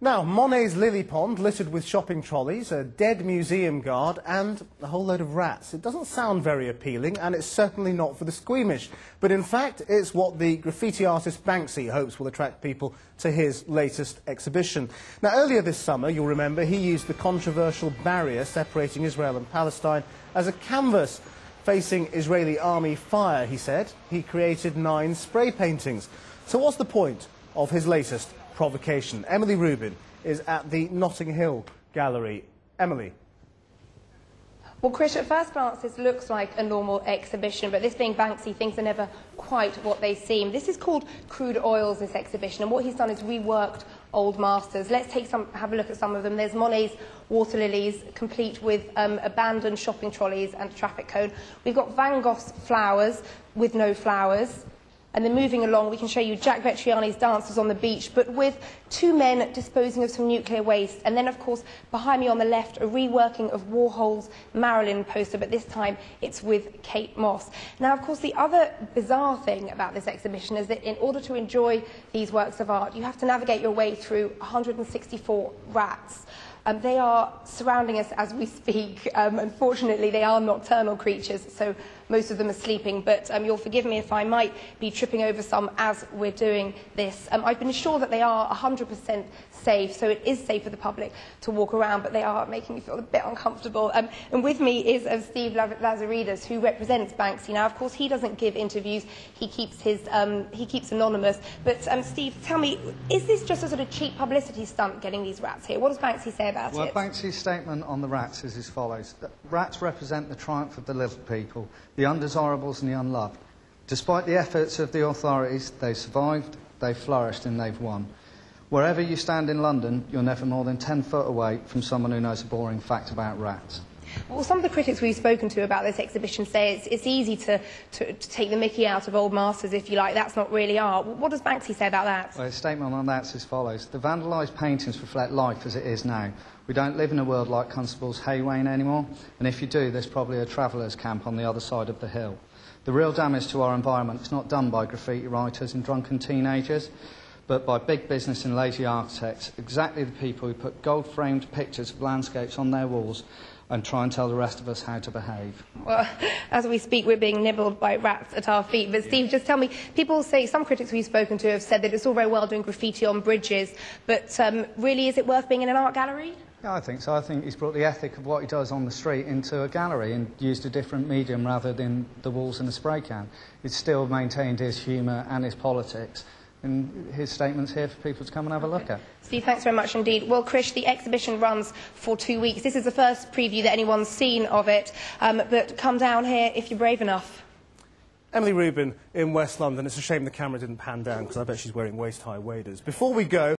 Now, Monet's lily pond littered with shopping trolleys, a dead museum guard and a whole load of rats. It doesn't sound very appealing, and it's certainly not for the squeamish. But in fact, it's what the graffiti artist Banksy hopes will attract people to his latest exhibition. Now, earlier this summer, you'll remember, he used the controversial barrier separating Israel and Palestine as a canvas facing Israeli army fire, he said. He created 9 spray paintings. So what's the point of his latest provocation? Emily Rubin is at the Notting Hill Gallery. Emily. Well, Chris, at first glance, this looks like a normal exhibition, but this being Banksy, things are never quite what they seem. This is called Crude Oils, this exhibition, and what he's done is reworked old masters. Let's have a look at some of them. There's Monet's water lilies, complete with abandoned shopping trolleys and a traffic cone. We've got Van Gogh's flowers with no flowers. And then moving along, we can show you Jack Vettriani's dancers on the beach, but with 2 men disposing of some nuclear waste. And then, of course, behind me on the left, a reworking of Warhol's Marilyn poster, but this time it's with Kate Moss. Now, of course, the other bizarre thing about this exhibition is that in order to enjoy these works of art, you have to navigate your way through 164 rats. They are surrounding us as we speak. Unfortunately, they are nocturnal creatures, so most of them are sleeping, but you'll forgive me if I might be tripping over some as we're doing this. I've been assured that they are 100% safe, so it is safe for the public to walk around, but they are making me feel a bit uncomfortable. And with me is Steve Lazaridis, who represents Banksy. Now, of course, he doesn't give interviews. He keeps anonymous. But Steve, tell me, is this just a sort of cheap publicity stunt getting these rats here? What does Banksy say about it? Well, Banksy's statement on the rats is as follows. Rats represent the triumph of the little people, the undesirables and the unloved. Despite the efforts of the authorities, they survived, they flourished and they've won. Wherever you stand in London, you're never more than 10 foot away from someone who knows a boring fact about rats. Well, some of the critics we've spoken to about this exhibition say it's easy to take the mickey out of old masters, if you like. That's not really art. What does Banksy say about that? Well, his statement on that's as follows. The vandalised paintings reflect life as it is now. We don't live in a world like Constable's Haywayne anymore, and if you do, there's probably a travellers' camp on the other side of the hill. The real damage to our environment is not done by graffiti writers and drunken teenagers, but by big business and lazy architects, exactly the people who put gold-framed pictures of landscapes on their walls and try and tell the rest of us how to behave. Well, as we speak, we're being nibbled by rats at our feet. But Steve, just tell me, people say, some critics we've spoken to have said that it's all very well doing graffiti on bridges, but really, is it worth being in an art gallery? Yeah, I think so. I think he's brought the ethic of what he does on the street into a gallery and used a different medium rather than the walls and the spray can. He's still maintained his humour and his politics. And his statement's here for people to come and have a look at. Steve, thanks very much indeed. Well, Krish, the exhibition runs for 2 weeks. This is the first preview that anyone's seen of it, but come down here if you're brave enough. Emily Rubin in West London. It's a shame the camera didn't pan down, because I bet she's wearing waist-high waders. Before we go...